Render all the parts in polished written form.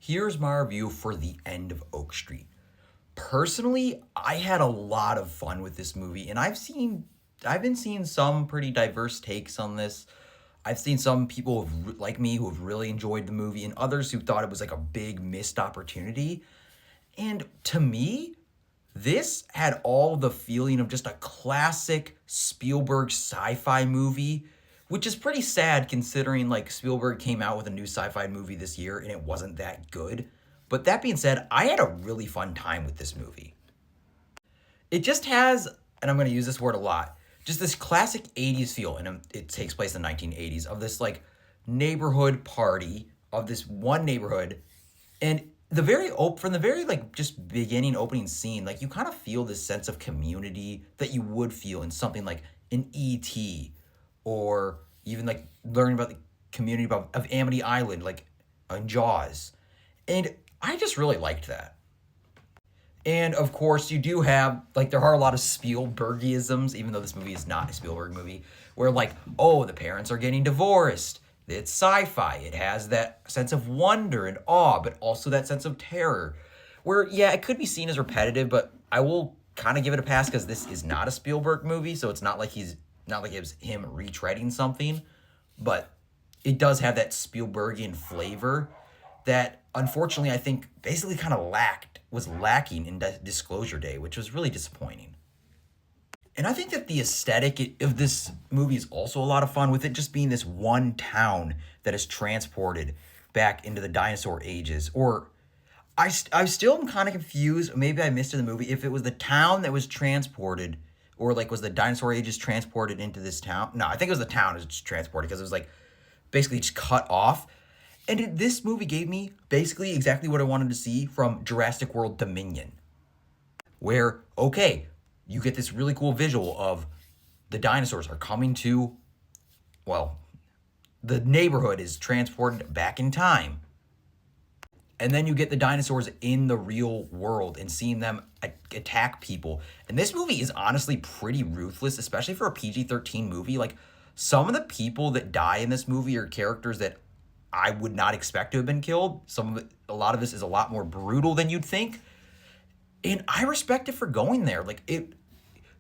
Here's my review for The End of Oak Street. Personally, I had a lot of fun with this movie, and I've been seeing some pretty diverse takes on this. I've seen some people like me who have really enjoyed the movie, and others who thought it was like a big missed opportunity. And to me, this had all the feeling of just a classic Spielberg sci-fi movie, which is pretty sad considering like Spielberg came out with a new sci-fi movie this year and it wasn't that good. But that being said, I had a really fun time with this movie. It just has, and I'm going to use this word a lot, just this classic 80s feel, and it takes place in the 1980s, of this like neighborhood party of this one neighborhood. And from the very like just beginning opening scene, like you kind of feel this sense of community that you would feel in something like an E.T. or even like learning about the community of Amity Island, like on Jaws. And I just really liked that. And of course, you do have, like, there are a lot of Spielbergisms, even though this movie is not a Spielberg movie, where, like, oh, the parents are getting divorced. It's sci fi. It has that sense of wonder and awe, but also that sense of terror. Where, yeah, it could be seen as repetitive, but I will kind of give it a pass because this is not a Spielberg movie, so it's not like it was him retreading something, but it does have that Spielbergian flavor that unfortunately I think basically kind of was lacking in Disclosure Day, which was really disappointing. And I think that the aesthetic of this movie is also a lot of fun, with it just being this one town that is transported back into the dinosaur ages. Or I still am kind of confused. Maybe I missed in the movie if it was the town that was transported, or like was the dinosaur ages transported into this town. No, I think it was the town that was transported because it was like basically just cut off. And this movie gave me basically exactly what I wanted to see from Jurassic World Dominion, where, okay, you get this really cool visual of the dinosaurs are coming to, well, the neighborhood is transported back in time. And then you get the dinosaurs in the real world and seeing them attack people. And this movie is honestly pretty ruthless, especially for a PG-13 movie. Like, some of the people that die in this movie are characters that I would not expect to have been killed. A lot of this is a lot more brutal than you'd think. And I respect it for going there. Like, it,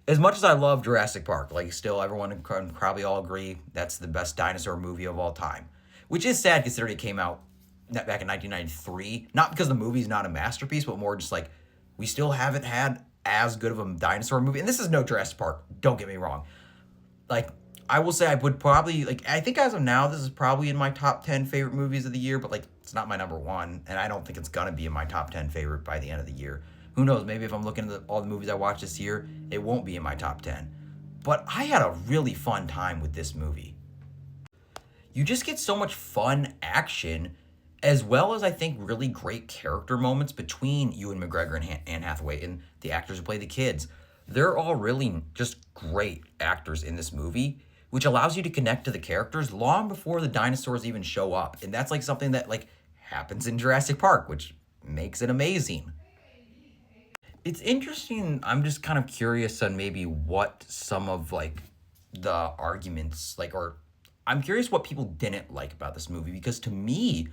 as much as I love Jurassic Park, like, still everyone can probably all agree that's the best dinosaur movie of all time. Which is sad considering it came out back in 1993. Not because the movie's not a masterpiece, but more just like, we still haven't had as good of a dinosaur movie. And this is no Jurassic Park, don't get me wrong. Like, I will say I would probably, like, I think as of now, this is probably in my top 10 favorite movies of the year, but, like, it's not my number one, and I don't think it's going to be in my top 10 favorite by the end of the year. Who knows, maybe if I'm looking at all the movies I watched this year, it won't be in my top 10. But I had a really fun time with this movie. You just get so much fun action, as well as, I think, really great character moments between Ewan McGregor and Anne Hathaway and the actors who play the kids. They're all really just great actors in this movie, which allows you to connect to the characters long before the dinosaurs even show up. And that's like something that like happens in Jurassic Park, which makes it amazing. It's interesting. I'm just kind of curious on maybe what some of like the arguments like, or I'm curious what people didn't like about this movie, because to me,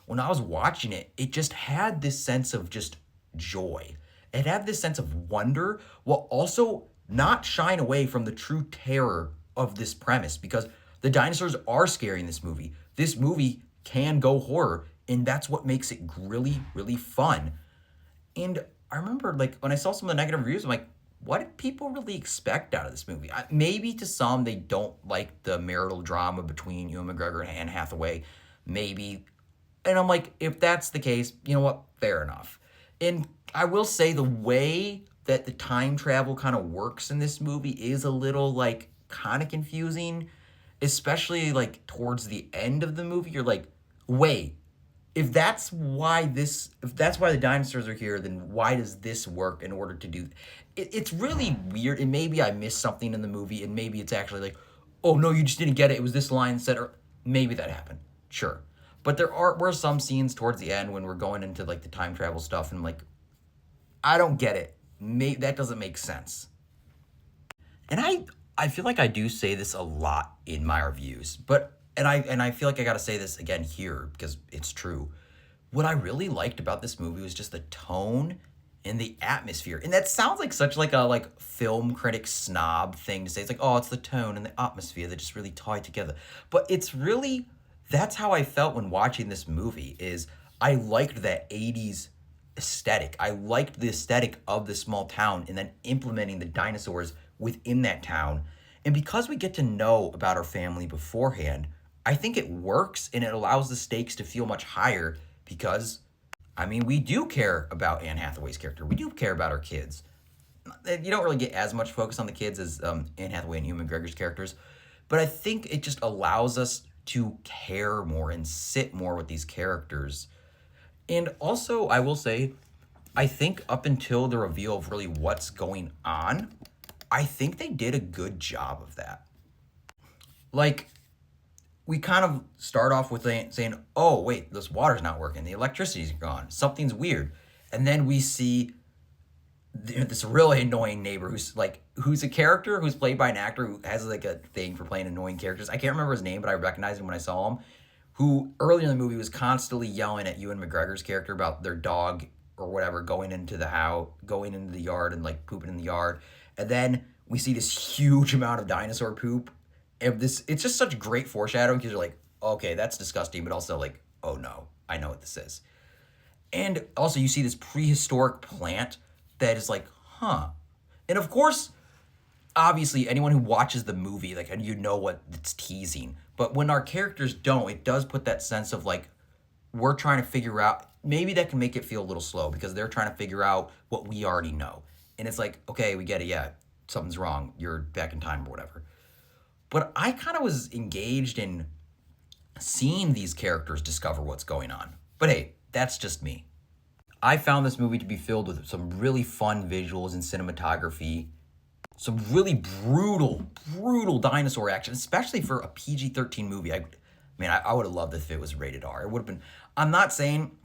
when I was watching it, it just had this sense of just joy. It had this sense of wonder while also not shying away from the true terror of this premise, because the dinosaurs are scary in this movie. This movie can go horror, and that's what makes it really, really fun. And I remember, like, when I saw some of the negative reviews, I'm like, what did people really expect out of this movie? Maybe to some, they don't like the marital drama between Ewan McGregor and Anne Hathaway. Maybe. And I'm like, if that's the case, you know what? Fair enough. And I will say the way that the time travel kind of works in this movie is a little, like, kind of confusing, especially like towards the end of the movie. You're like, wait, if that's why the dinosaurs are here, then why does this work in order to do it's really weird. And maybe I missed something in the movie, and maybe it's actually like, oh no, you just didn't get it, it was this line said, or maybe that happened, sure. But were some scenes towards the end when we're going into like the time travel stuff, and I'm like, I don't get it. That doesn't make sense. And I feel like I do say this a lot in my reviews, but and I feel like I got to say this again here because it's true. what I really liked about this movie was just the tone and the atmosphere. And that sounds like such like a like film critic snob thing to say. It's like, oh, it's the tone and the atmosphere that just really tie together. But it's really that's how I felt when watching this movie is I liked that 80s aesthetic. I liked the aesthetic of the small town and then implementing the dinosaurs within that town. And because we get to know about our family beforehand, I think it works and it allows the stakes to feel much higher because, I mean, we do care about Anne Hathaway's character. We do care about our kids. You don't really get as much focus on the kids as Anne Hathaway and Ewan McGregor's characters, but I think it just allows us to care more and sit more with these characters. And also, I will say, I think up until the reveal of really what's going on, I think they did a good job of that. Like, we kind of start off with saying, oh, wait, this water's not working. The electricity's gone. Something's weird. And then we see this really annoying neighbor who's a character who's played by an actor who has like a thing for playing annoying characters. I can't remember his name, but I recognized him when I saw him. Who earlier in the movie was constantly yelling at Ewan McGregor's character about their dog or whatever going into the house, going into the yard and like pooping in the yard. And then we see this huge amount of dinosaur poop. And it's just such great foreshadowing because you're like, okay, that's disgusting, but also like, oh no, I know what this is. And also you see this prehistoric plant that is like, huh. And of course, obviously anyone who watches the movie, like, and you know what it's teasing. But when our characters don't, it does put that sense of like, we're trying to figure out, maybe that can make it feel a little slow because they're trying to figure out what we already know. And it's like, okay, we get it, yeah, something's wrong, you're back in time or whatever. But I kind of was engaged in seeing these characters discover what's going on. But hey, that's just me. I found this movie to be filled with some really fun visuals and cinematography, some really brutal dinosaur action, especially for a PG-13 movie. I would have loved if it was rated R. It would have been. I'm not saying,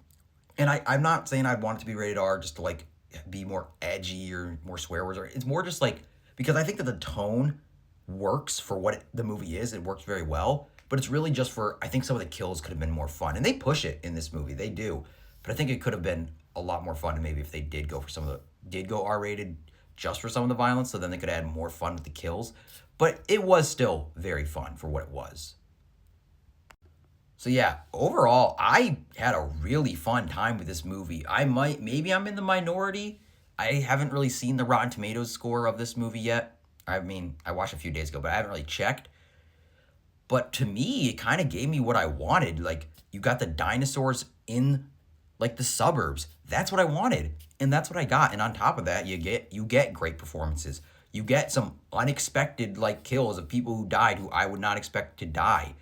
I'm not saying I'd want it to be rated R just to like be more edgy or more swear words. It's more just like because I think that the tone works for what the movie is. It works very well, but it's really just for I think some of the kills could have been more fun, and they push it in this movie. They do, but I think it could have been a lot more fun. Maybe if they did go for did go R-rated just for some of the violence, so then they could add more fun with the kills. But it was still very fun for what it was. So yeah, overall, I had a really fun time with this movie. Maybe I'm in the minority. I haven't really seen the Rotten Tomatoes score of this movie yet. I mean, I watched a few days ago, but I haven't really checked. But to me, it kind of gave me what I wanted. Like, you got the dinosaurs in, like, the suburbs. That's what I wanted, and that's what I got. And on top of that, you get great performances. You get some unexpected, like, kills of people who died who I would not expect to die.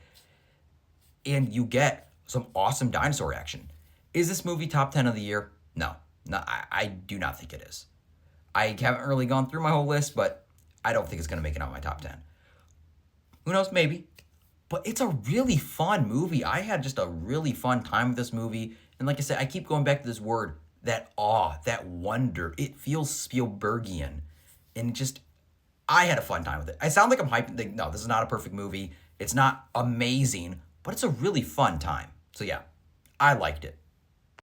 And you get some awesome dinosaur action. Is this movie top 10 of the year? No. I do not think it is. I haven't really gone through my whole list, but I don't think it's going to make it on my top 10. Who knows? Maybe. But it's a really fun movie. I had just a really fun time with this movie. And like I said, I keep going back to this word, that awe, that wonder. It feels Spielbergian. And just, I had a fun time with it. I sound like I'm hyping. No, this is not a perfect movie. It's not amazing, but it's a really fun time. So yeah, I liked it.